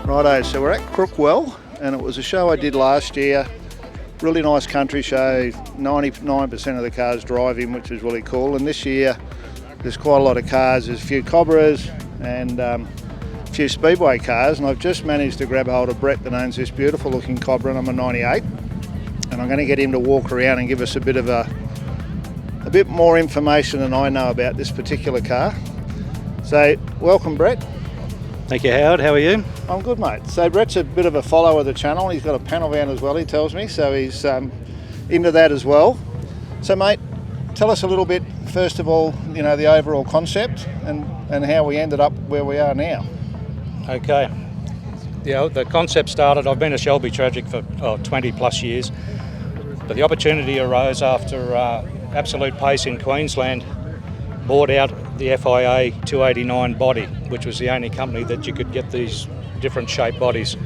Righto, so we're at Crookwell, and it was a show I did last year. Really nice country show, 99% of the cars driving, which is really cool. And this year, there's quite a lot of cars. There's a few Cobras and a few Speedway cars, and I've just managed to grab hold of Brett that owns this beautiful looking Cobra, number 98. And I'm going to get him to walk around and give us a bit more information than I know about this particular car. So, welcome Brett. Thank you, Howard. How are you? I'm good, mate. So Brett's a bit of a follower of the channel. He's got a panel van as well, he tells me, so he's into that as well. So, mate, tell us a little bit, first of all, you know, the overall concept and how we ended up where we are now. Okay. Yeah, the concept started, I've been a Shelby tragic for 20 plus years, but the opportunity arose after Absolute Pace in Queensland bought out the FIA 289 body, which was the only company that you could get these different shaped bodies.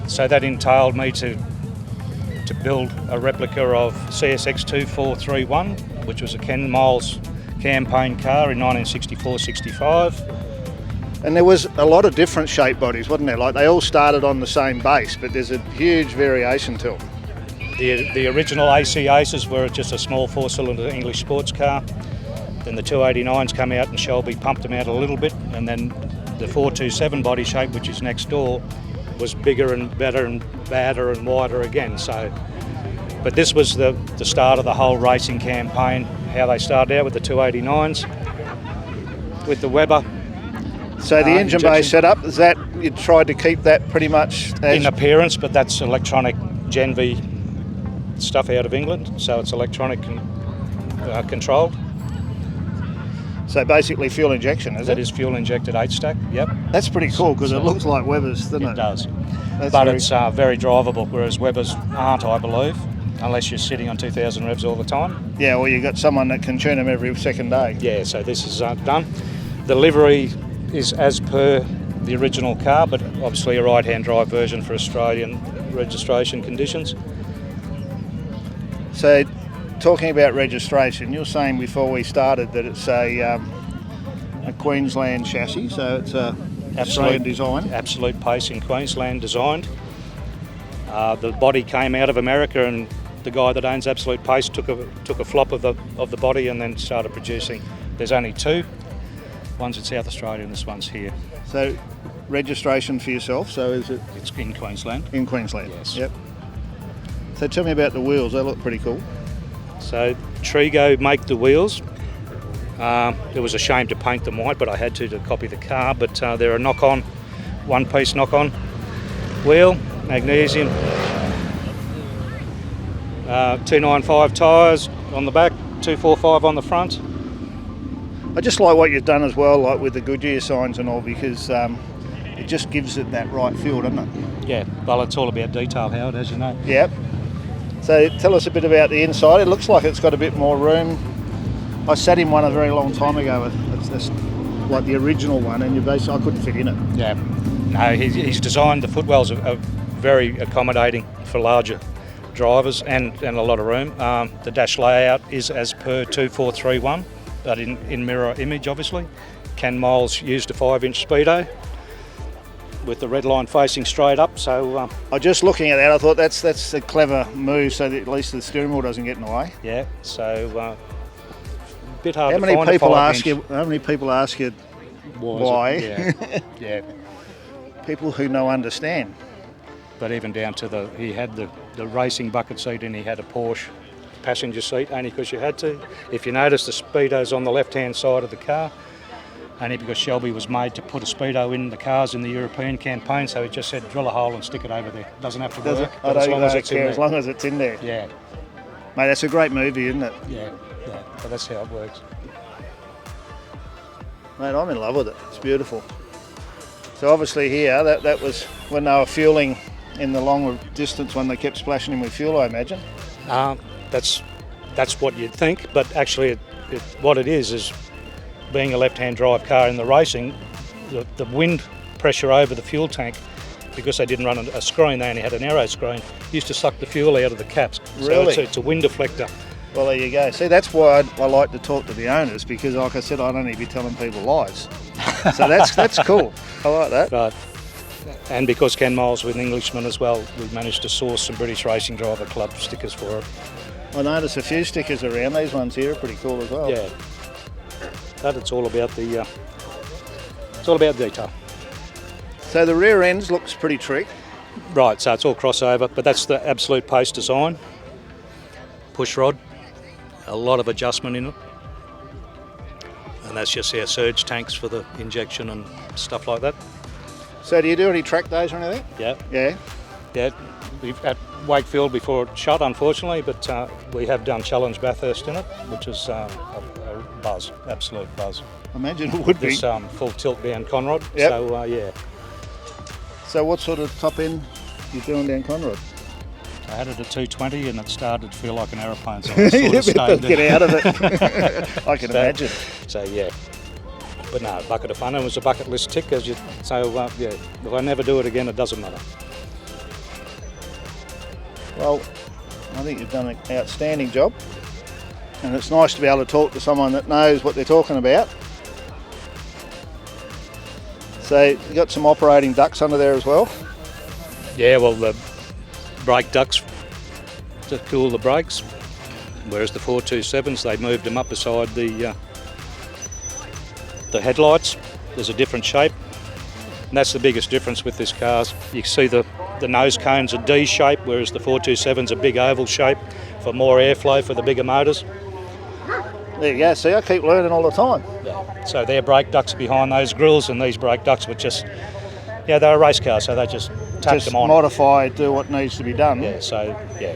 So that entailed me to build a replica of CSX 2431, which was a Ken Miles campaign car in 1964-65. And there was a lot of different shaped bodies, wasn't there? Like they all started on the same base, but there's a huge variation to them. The original AC Aces were just a small four-cylinder English sports car. Then the 289s come out and Shelby pumped them out a little bit, and then the 427 body shape, which is next door, was bigger and better and badder and wider again. So, but this was the start of the whole racing campaign, how they started out with the 289s, with the Weber. So the engine bay setup, is that, you tried to keep that pretty much in appearance, but that's electronic Gen V stuff out of England, so it's electronic controlled. So basically fuel injection, is it? That is fuel injected 8-stack, yep. That's pretty cool because it looks like Weber's, doesn't it? It does, but it's very drivable, whereas Weber's aren't, I believe, unless you're sitting on 2,000 revs all the time. Yeah, well, you've got someone that can tune them every second day. Yeah, so this is done. The livery is as per the original car, but obviously a right-hand drive version for Australian registration conditions. So, talking about registration, you were saying before we started that it's a Queensland chassis, so it's a Australian design. Absolute Pace in Queensland designed. The body came out of America, and the guy that owns Absolute Pace took a flop of the body and then started producing. There's only two. One's in South Australia and this one's here. So, registration for yourself, so is it? It's in Queensland. In Queensland, yes. Yep. So tell me about the wheels, they look pretty cool. So Trigo make the wheels. It was a shame to paint them white, but I had to copy the car, but they're a knock-on, one-piece knock-on wheel, magnesium. 295 tyres on the back, 245 on the front. I just like what you've done as well, like with the Goodyear signs and all, because it just gives it that right feel, doesn't it? Yeah, well, it's all about detail, Howard, as you know. Yep. So tell us a bit about the inside. It looks like it's got a bit more room. I sat in one a very long time ago. It's like the original one, and I couldn't fit in it. Yeah. No, he's designed, the footwells are very accommodating for larger drivers and a lot of room. The dash layout is as per 2431. But in mirror image, obviously. Ken Miles used a 5-inch speedo with the red line facing straight up. So just looking at that, I thought that's a clever move, so that at least the steering wheel doesn't get in the way. Yeah. So a bit hard how to many find people a 5 ask inch. you? How many people ask you why? Yeah. Yeah. People who know understand. But even down to he had the racing bucket seat, and he had a Porsche passenger seat only because you had to. If you notice, the speedo's on the left-hand side of the car, only because Shelby was made to put a speedo in the cars in the European campaign, so he just said drill a hole and stick it over there. Doesn't have to work, but as long as it's in there. As long as it's in there. Yeah. Mate, that's a great movie, isn't it? Yeah, but that's how it works. Mate, I'm in love with it. It's beautiful. So obviously here, that was when they were fueling in the long distance when they kept splashing him with fuel, I imagine. That's what you'd think, but actually what it is being a left-hand drive car in the racing, the wind pressure over the fuel tank, because they didn't run a screen, they only had an aero screen, used to suck the fuel out of the caps. Really? So it's a wind deflector. Well, there you go. See, that's why I like to talk to the owners, because like I said, I'd only be telling people lies. So that's cool. I like that. Right. And because Ken Miles was an Englishman as well, we managed to source some British Racing Driver Club stickers for it. I noticed a few stickers around. These ones here are pretty cool as well. Yeah, but it's all about the detail. So the rear ends looks pretty trick. Right, so it's all crossover, but that's the absolute pace design. Push rod, a lot of adjustment in it. And that's just our surge tanks for the injection and stuff like that. So do you do any track days or anything? Yeah. Yeah. Yeah, we've at Wakefield before it shut, unfortunately, but we have done Challenge Bathurst in it, which is a buzz, absolute buzz. I imagine it would be. This full tilt down Conrod, Yep. so yeah. So what sort of top end you're doing down Conrod? I had it at 220 and it started to feel like an aeroplane, so I sort of stayed Get there. out of it. I can imagine. So yeah, but no, bucket of fun. It was a bucket list tick, as you. So yeah, if I never do it again, it doesn't matter. Well, I think you've done an outstanding job, and it's nice to be able to talk to someone that knows what they're talking about. So you got some operating ducts under there as well. Yeah, well, the brake ducts to cool the brakes, whereas the 427s, they moved them up beside the headlights. There's a different shape, and that's the biggest difference with this car. You see the nose cone's a D shape, whereas the 427's a big oval shape for more airflow for the bigger motors. There you go. See, I keep learning all the time. Yeah. So their brake ducts behind those grills, and these brake ducts were just, yeah, they're a race car, so they just tack Just them on. modify, do what needs to be done. Yeah, so yeah.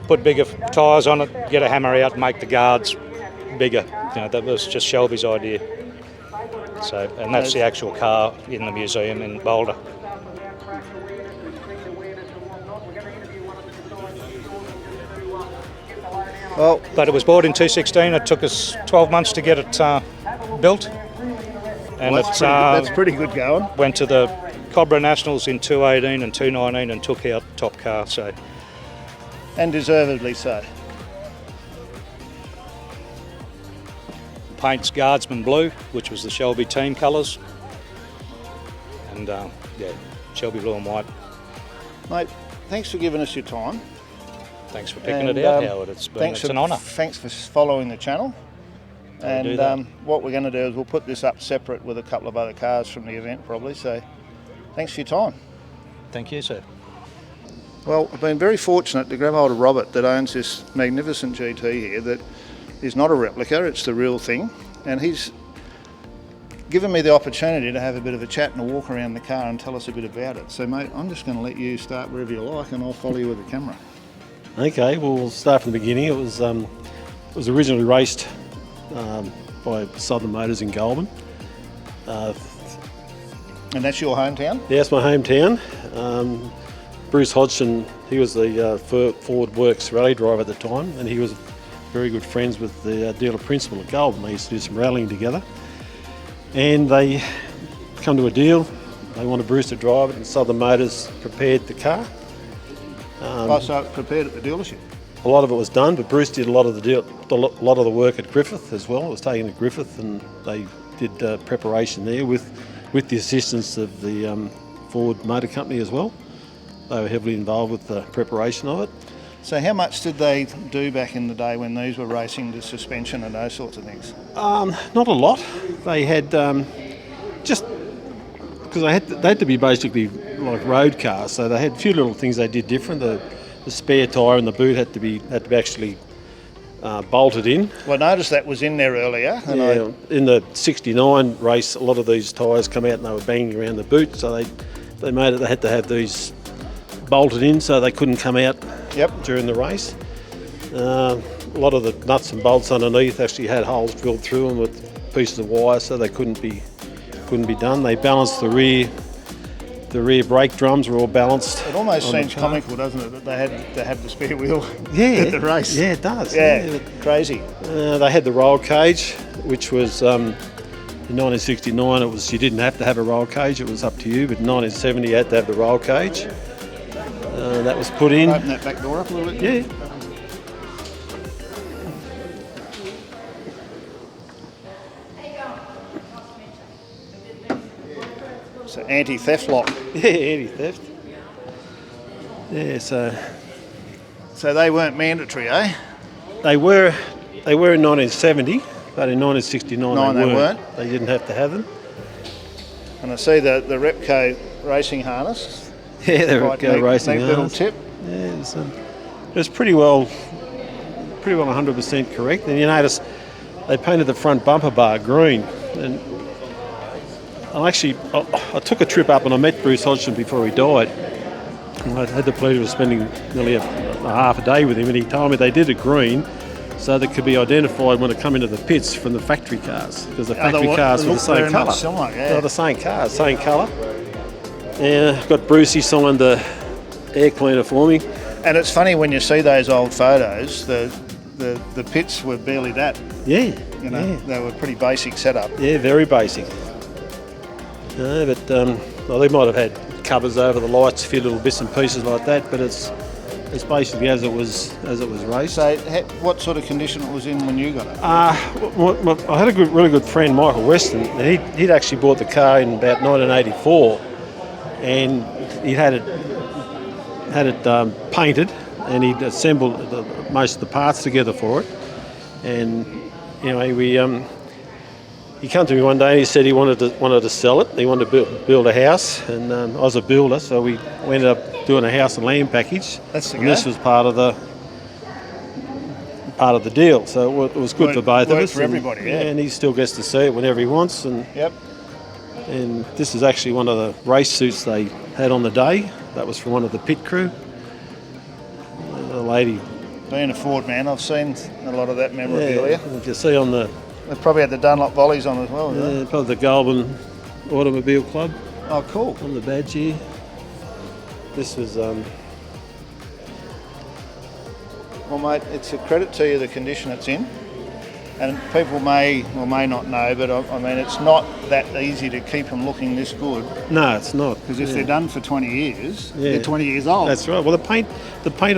Put bigger tyres on it, get a hammer out, make the guards bigger. You know, that was just Shelby's idea. So, and that's the actual car in the museum in Boulder. Well, But it was bought in 2016. It took us 12 months to get it built. And that's pretty good going. went to the Cobra Nationals in 2018 and 2019 and took out top car. So And deservedly so. paint's Guardsman Blue, which was the Shelby team colours. And yeah, Shelby blue and white. Mate, thanks for giving us your time. Thanks for picking And, it out, Howard. It's an honour. Thanks for following the channel. I'll do And that. what we're going to do is we'll put this up separate with a couple of other cars from the event probably. So thanks for your time. Thank you, sir. Well, I've been very fortunate to grab hold of Robert that owns this magnificent GT here that is not a replica, it's the real thing. And he's given me the opportunity to have a bit of a chat and a walk around the car and tell us a bit about it. So mate, I'm just going to let you start wherever you like and I'll follow you with the camera. Okay, well, we'll start from the beginning. It was originally raced by Southern Motors in Goulburn. And that's your hometown? Yeah, that's my hometown. Bruce Hodgson, he was the Ford Works rally driver at the time, and he was very good friends with the dealer principal at Goulburn. They used to do some rallying together. And they come to a deal. They wanted Bruce to drive it, and Southern Motors prepared the car. So prepared at the dealership? A lot of it was done, but Bruce did a lot of the work at Griffith as well. It was taken to Griffith, and they did preparation there with the assistance of the Ford Motor Company as well. They were heavily involved with the preparation of it. So how much did they do back in the day when these were racing, the suspension and those sorts of things? Not a lot. They had just because they had to be basically like road cars, so they had a few little things they did different. The spare tyre and the boot had to be actually bolted in. Well, I noticed that was in there earlier. And Yeah, in the '69 race, a lot of these tyres come out and they were banging around the boot, so they made it. They had to have these bolted in so they couldn't come out during the race. A lot of the nuts and bolts underneath actually had holes drilled through them with pieces of wire, so they couldn't be done. They balanced the rear brake drums were all balanced. It almost on the seems car. comical, doesn't it, that they had to have the spare wheel Yeah, at the race? Yeah, it does. Yeah, crazy. They had the roll cage, which was in 1969. It was you didn't have to have a roll cage; it was up to you. But in 1970, you had to have the roll cage. That was put in. Open that back door up a little bit. Yeah. So anti-theft lock. Yeah, anti-theft. Yeah, So they weren't mandatory, eh? they were in 1970, but in 1969 they weren't. They didn't have to have them. And I see the Repco racing harness. Yeah, the Repco racing neat little harness. tip. Yeah, it was pretty well 100% correct. And you notice they painted the front bumper bar green. And I took a trip up and I met Bruce Hodgson before he died. And I had the pleasure of spending nearly a half a day with him, and he told me they did it green so that it could be identified when they come into the pits from the factory cars, because the factory cars were the same colour. They're the same cars, same colour. Yeah, got Brucey signed the air cleaner for me. And it's funny when you see those old photos, the pits were barely that. Yeah. They were pretty basic setup. Yeah, very basic. No, but they might have had covers over the lights, a few little bits and pieces like that, but it's basically as it was raced. So, what sort of condition it was in when you got it? I had a really good friend, Michael Weston, and he'd actually bought the car in about 1984, and he had it painted, and he'd assembled most of the parts together for it. And he came to me one day and he said he wanted to sell it. He wanted to build a house, and I was a builder, so we ended up doing a house and land package. And this was part of the deal. So it was good for both of us. For everybody, yeah. And he still gets to see it whenever he wants. And And this is actually one of the race suits they had on the day. That was from one of the pit crew. A lady. Being a Ford man, I've seen a lot of that memorabilia. Yeah, you can see on the. They probably had the Dunlop volleys on as well. Yeah, probably the Goulburn Automobile Club. Oh, cool. On the badge here. This was. Well, mate, it's a credit to you the condition it's in. And people may or may not know, but I mean, it's not that easy to keep them looking this good. No, it's not. Because if they're done for 20 years, they're 20 years old. That's right. Well, the paint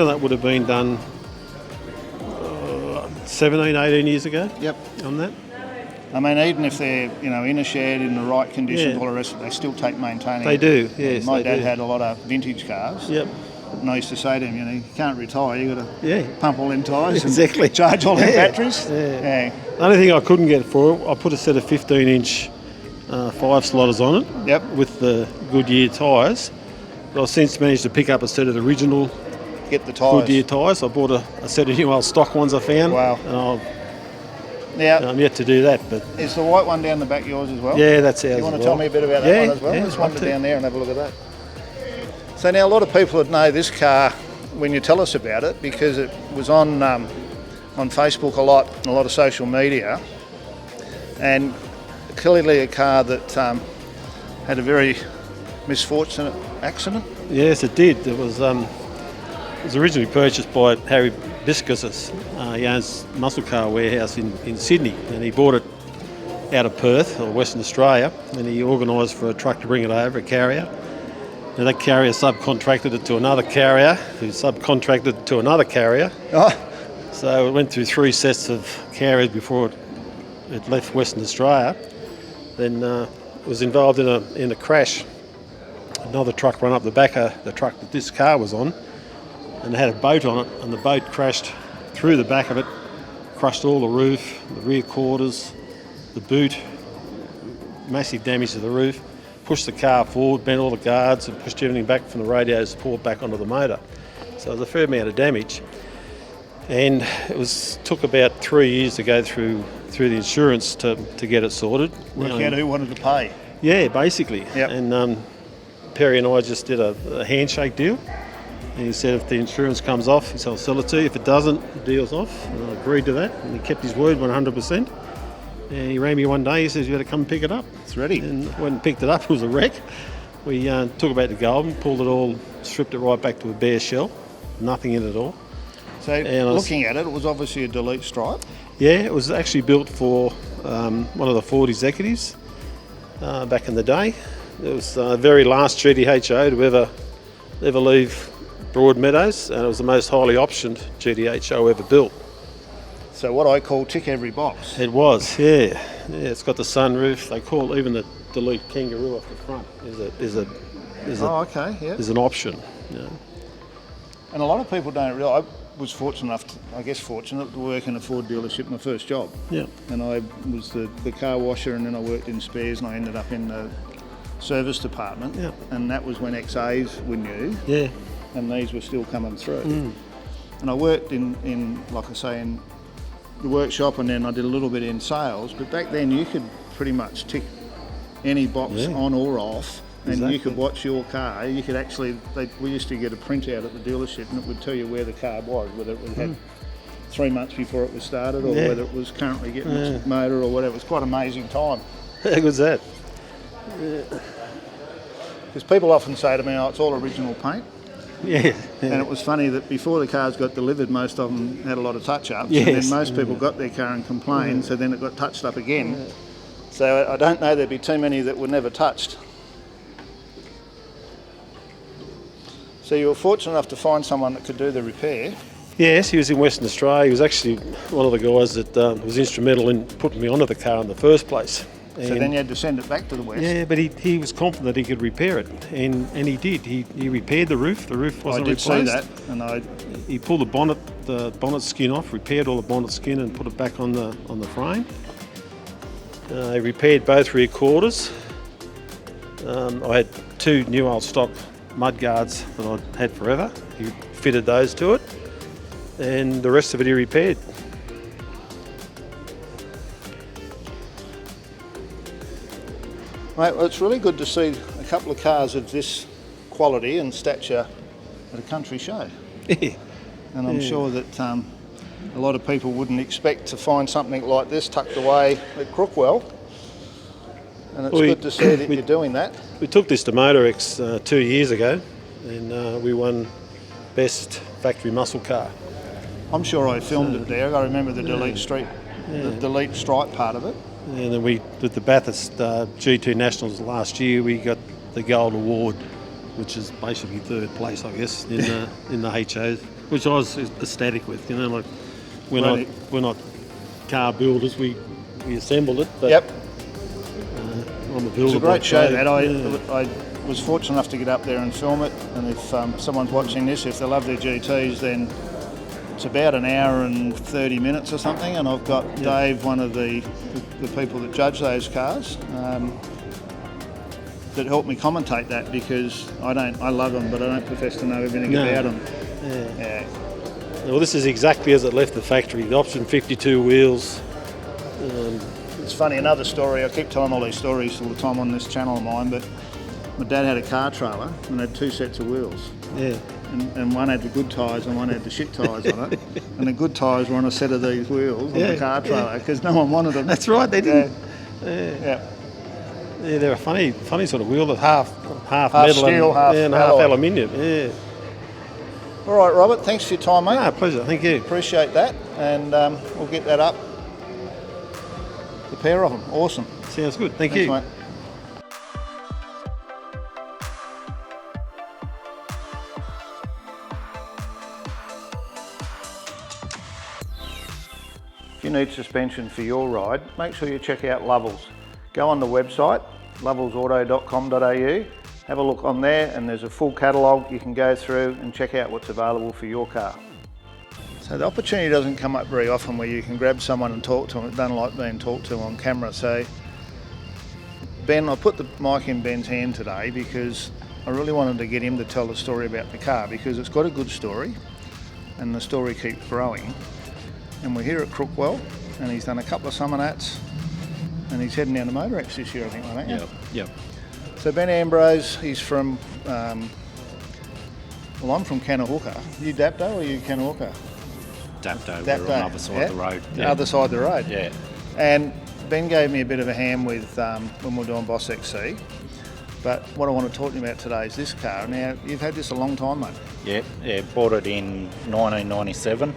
on that would have been done 17, 18 years ago. Yep. On that. I mean, even if they're in a shed in the right conditions, all the rest of it, they still take maintaining. They do. Yes. My dad had a lot of vintage cars. Yep. And I used to say to him, you can't retire. You got to pump all them tyres. Exactly. And charge all them batteries. Yeah. The only thing I couldn't get for it, I put a set of 15-inch 5-slotters on it. Yep. With the Goodyear tyres. But I've since managed to pick up a set of the original. Get the tyres. Goodyear tyres. I bought a set of new old stock ones I found. Wow. And I'm yet to do that. But is the white one down the back yours as well? Yeah, that's ours. You want to tell me a bit about that one as well? Let's wander down there and have a look at that. So now a lot of people would know this car when you tell us about it, because it was on Facebook a lot and a lot of social media, and clearly a car that had a very misfortunate accident. Yes, it did. It was originally purchased by Harry Biscus. He owns Muscle Car Warehouse in Sydney, and he bought it out of Perth or Western Australia, and he organised for a truck to bring it over, a carrier. Now that carrier subcontracted it to another carrier, who subcontracted it to another carrier. Oh. So it went through 3 sets of carriers before it left Western Australia. Then it was involved in a crash. Another truck ran up the back of the truck that this car was on, and it had a boat on it, and the boat crashed through the back of it, crushed all the roof, the rear quarters, the boot, massive damage to the roof. Pushed the car forward, bent all the guards, and pushed everything back from the radio support back onto the motor. So it was a fair amount of damage. And it took about 3 years to go through the insurance to get it sorted. Work out who wanted to pay. Yeah, basically. Yep. And Perry and I just did a handshake deal. And he said if the insurance comes off, he said, I'll sell it to you. If it doesn't, the deal's off. And I agreed to that. And he kept his word 100%. And he rang me one day, he says, you got to come and pick it up. It's ready. And when I picked it up, it was a wreck. We took it back to Goulburn, pulled it all, stripped it right back to a bare shell. Nothing in it at all. So looking at it, it was obviously a delete stripe. Yeah, it was actually built for one of the Ford executives back in the day. It was the very last GT HO to ever leave Broadmeadows, and it was the most highly optioned GT HO ever built. So what I call tick every box. It was, yeah. It's got the sunroof. They call even the delete kangaroo off the front is an option. You know. And a lot of people don't realise. I was fortunate to work in a Ford dealership, my first job. Yeah. And I was the car washer, and then I worked in spares, and I ended up in the service department. Yeah. And that was when XAs were new. Yeah. And these were still coming through. And I worked in like I say, in the workshop, and then I did a little bit in sales. But back then you could pretty much tick any box on or off, and you could watch your car. You could actually, we used to get a printout at the dealership, and it would tell you where the car was, whether it was had 3 months before it was started, or whether it was currently getting its motor or whatever. It was quite an amazing time. How good's that? Because people often say to me, "Oh, it's all original paint." Yeah. And it was funny that before the cars got delivered, most of them had a lot of touch-ups, and then most people got their car and complained, so then it got touched up again. So I don't know there'd be too many that were never touched. So you were fortunate enough to find someone that could do the repair. Yes, he was in Western Australia. He was actually one of the guys that was instrumental in putting me onto the car in the first place. So then you had to send it back to the west. Yeah, but he was confident that he could repair it, and he did. He repaired the roof. The roof wasn't replaced. I did see that, and he pulled the bonnet skin off, repaired all the bonnet skin, and put it back on the frame. He repaired both rear quarters. I had 2 new old stock mud guards that I'd had forever. He fitted those to it, and the rest of it he repaired. Mate, well, it's really good to see a couple of cars of this quality and stature at a country show. And I'm sure that a lot of people wouldn't expect to find something like this tucked away at Crookwell. And it's good to see that you're doing that. We took this to MotorX 2 years ago, and we won Best Factory Muscle Car. I'm sure I filmed it there. I remember the delete stripe part of it. And then with the Bathurst G2 Nationals last year, we got the Gold Award, which is basically 3rd place, I guess, in the HOs, which I was ecstatic with. You know, like we're not car builders, we assembled it. But, I'm a builder. It's a great show. That I was fortunate enough to get up there and film it. And if someone's watching this, if they love their GTs, then it's about an hour and 30 minutes or something, and I've got Dave, one of the people that judge those cars, that helped me commentate that, because I love them, but I don't profess to know everything about them. Yeah. Well, this is exactly as it left the factory. The option 52 wheels. It's funny, another story. I keep telling all these stories all the time on this channel of mine, but my dad had a car trailer and had 2 sets of wheels. Yeah. And one had the good tyres and one had the shit tyres on it. And the good tyres were on a set of these wheels on the car trailer, because no one wanted them. That's right, they didn't. Yeah, they're a funny sort of wheel, that half metal steel, and half aluminium. Yeah. All right, Robert, thanks for your time, mate. Pleasure, thank you. Appreciate that, and we'll get that up. The pair of them, awesome. Sounds good, thanks, you. Mate. If you need suspension for your ride, make sure you check out Lovells. Go on the website, lovellsauto.com.au, have a look on there, and there's a full catalogue you can go through and check out what's available for your car. So the opportunity doesn't come up very often where you can grab someone and talk to them. It doesn't like being talked to on camera. So Ben, I put the mic in Ben's hand today because I really wanted to get him to tell the story about the car, because it's got a good story and the story keeps growing. And we're here at Crookwell, and he's done a couple of summer nats, and he's heading down to MotorX this year, I think, aren't you? Yep. So Ben Ambrose, he's from, I'm from Kanahooka. You Dapto or you Kanahooka? Dapto, we're on the other side of the road. The other side of the road. Yeah. And Ben gave me a bit of a hand with when we were doing Boss XC. But what I want to talk to you about today is this car. Now, you've had this a long time, mate. Yeah, bought it in 1997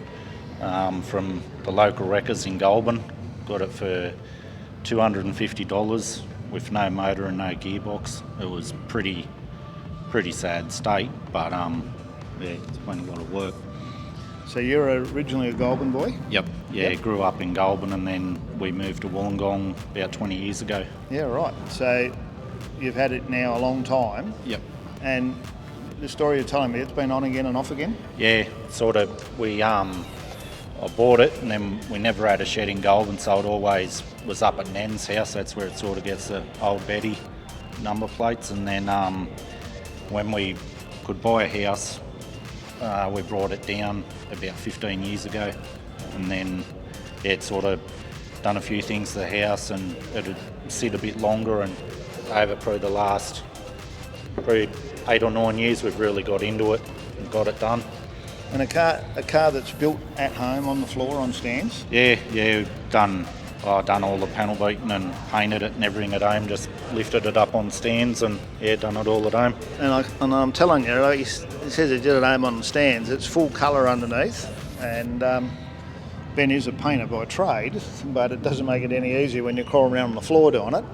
from the local wreckers in Goulburn. Got it for $250 with no motor and no gearbox. It was pretty sad state, but it's been a lot of work. So you're originally a Goulburn boy? Yep. Grew up in Goulburn, and then we moved to Wollongong about 20 years ago. Yeah, right. So you've had it now a long time. Yep. And the story you're telling me, it's been on again and off again? Yeah, sort of. I bought it and then we never had a shed in Goulburn, so it always was up at Nan's house. That's where it sort of gets the OLBETY number plates. And then when we could buy a house, we brought it down about 15 years ago. And then it sort of done a few things to the house and it'd sit a bit longer, and over probably the last 8 or 9 years we've really got into it and got it done. And a car that's built at home on the floor on stands? Yeah, we've done all the panel beating and painted it and everything at home, just lifted it up on stands and done it all at home. And I'm telling you, he says he did it at home on the stands, it's full colour underneath, and Ben is a painter by trade, but it doesn't make it any easier when you're crawling around on the floor doing it.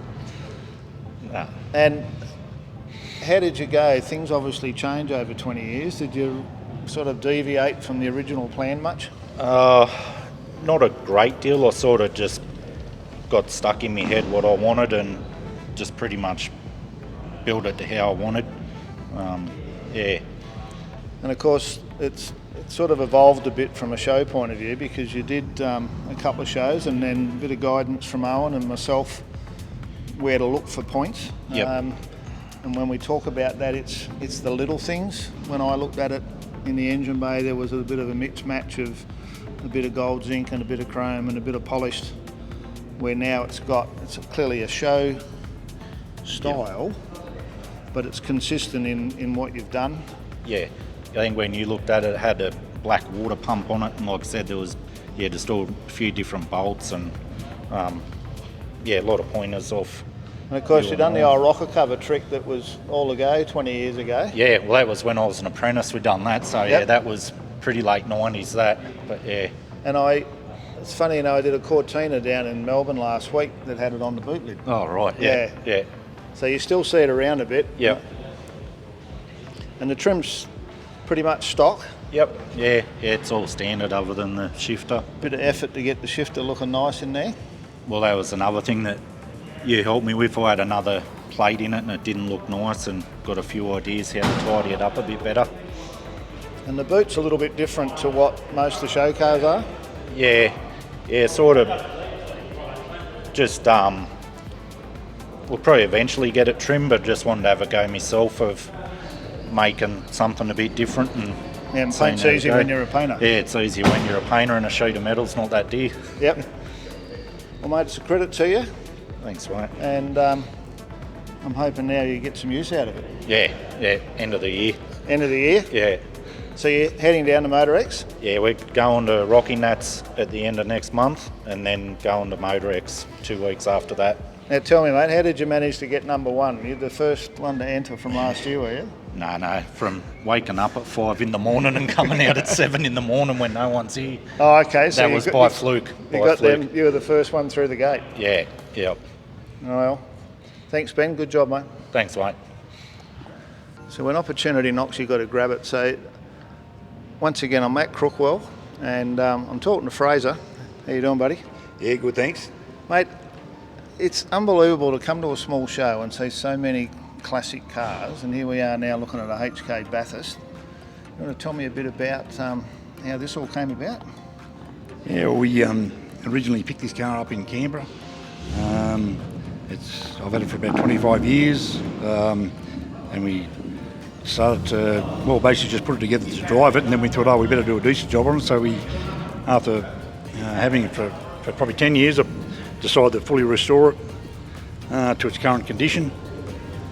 No. And how did you go? Things obviously change over 20 years. Did you sort of deviate from the original plan much? Not a great deal. I sort of just got stuck in my head what I wanted and just pretty much built it to how I wanted. And of course, it's sort of evolved a bit from a show point of view, because you did a couple of shows and then a bit of guidance from Owen and myself where to look for points. Yep. And when we talk about that, it's the little things. When I looked at it in the engine bay, there was a bit of a mixed match of a bit of gold zinc and a bit of chrome and a bit of polished, where now it's clearly a show style, but it's consistent in what you've done. Yeah, I think when you looked at it, it had a black water pump on it, and like I said, there was just all a few different bolts and a lot of pointers off. And of course, you've done the old rocker cover trick that was all a go 20 years ago. Yeah, well, that was when I was an apprentice. We'd done that, so Yep. that was pretty late 90s. But yeah. And it's funny, I did a Cortina down in Melbourne last week that had it on the boot lid. Oh right, yeah. So you still see it around a bit. Yeah. And the trim's pretty much stock. Yep. Yeah, it's all standard other than the shifter. Bit of effort to get the shifter looking nice in there. Well, that was another thing that you helped me with. I had another plate in it and it didn't look nice, and got a few ideas how to tidy it up a bit better. And the boot's a little bit different to what most of the show cars are. Yeah, sort of. Just we'll probably eventually get it trimmed, but just wanted to have a go myself of making something a bit different. And paint's easy when you're a painter. Yeah, it's easy when you're a painter, and a sheet of metal's not that dear. Yep. Well, mate, it's a credit to you. Thanks, mate. And I'm hoping now you get some use out of it. Yeah, end of the year. End of the year? Yeah. So you're heading down to Motor X? Yeah, we're going to Rocky Nats at the end of next month, and then going to Motor X 2 weeks after that. Now tell me, mate, how did you manage to get number one? You're the first one to enter from last year, were you? No, from waking up at 5 in the morning and coming out at 7 in the morning when no one's here. Oh, okay. So that was by fluke. You were the first one through the gate? Yeah. Oh, well, thanks, Ben. Good job, mate. Thanks, mate. So when opportunity knocks, you've got to grab it. So once again, I'm at Crookwell, and I'm talking to Fraser. How you doing, buddy? Yeah, good, thanks. Mate, it's unbelievable to come to a small show and see so many classic cars, and here we are now looking at a HK Bathurst. You want to tell me a bit about how this all came about? Yeah, well, we originally picked this car up in Canberra. I've had it for about 25 years, and we started to, basically just put it together to drive it, and then we thought, we better do a decent job on it. So we, after having it for probably 10 years, I decided to fully restore it to its current condition.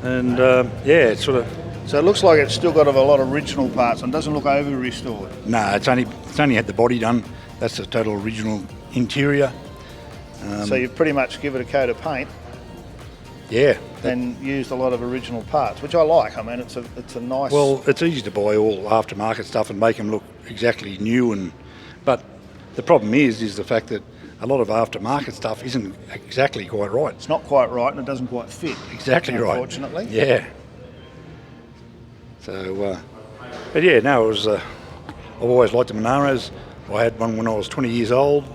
And it's sort of... So it looks like it's still got a lot of original parts and doesn't look over restored. No, it's only had the body done. That's the total original interior. So you've pretty much given it a coat of paint. Yeah. And used a lot of original parts, which I like. I mean, it's a nice... Well, it's easy to buy all aftermarket stuff and make them look exactly new, but the problem is the fact that a lot of aftermarket stuff isn't exactly quite right. It's not quite right, and it doesn't quite fit. Exactly right. Unfortunately. Yeah. So, but yeah, no, it was. I've always liked the Monaros. I had one when I was 20 years old.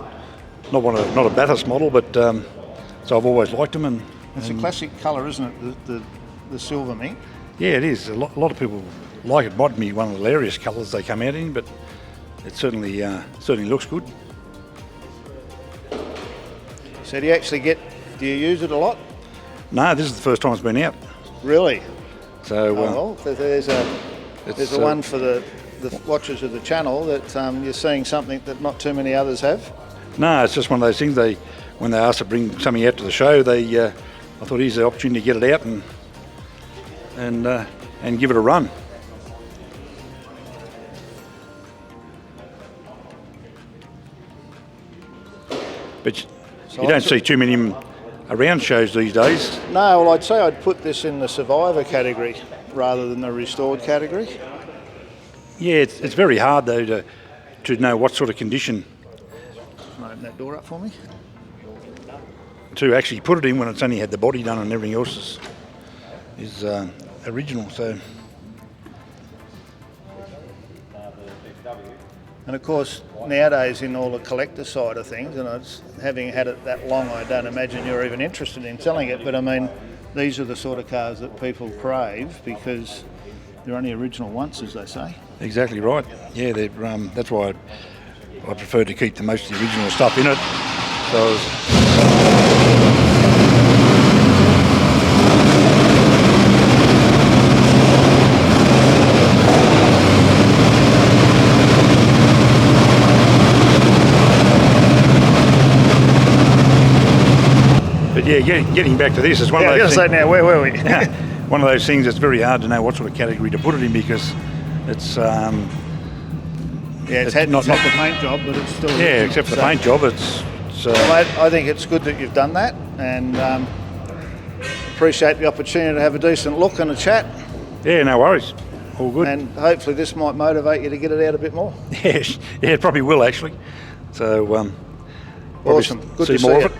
Not a Bathurst model, but so I've always liked them. And it's a classic colour, isn't it? The the silver mint. Yeah, it is. A lot of people like it. Might be one of the hilarious colours they come out in, but it certainly looks good. So do you use it a lot? No, this is the first time it's been out. Really? So well, there's a one for the watchers of the channel that you're seeing something that not too many others have. No, it's just one of those things. When they asked to bring something out to the show, I thought here's the opportunity to get it out and give it a run. But you don't see too many around shows these days. No, well, I'd say I'd put this in the survivor category rather than the restored category. Yeah, it's very hard though to know what sort of condition. Open that door up for me. To actually put it in when it's only had the body done and everything else is original. So. And of course, nowadays in all the collector side of things, and having had it that long, I don't imagine you're even interested in selling it, but I mean, these are the sort of cars that people crave because they're only original once, as they say. Exactly right. Yeah, that's why I prefer to keep the most of the original stuff in it. But yeah, getting back to this, it's one of those things. Now, where were we? One of those things that's very hard to know what sort of category to put it in because it's it's had not the paint job, but it's still except for the paint job, it's. Well, I think it's good that you've done that, and appreciate the opportunity to have a decent look and a chat. Yeah, no worries. All good. And hopefully this might motivate you to get it out a bit more. Yeah, it probably will actually. So, awesome. Good to see more you. of it.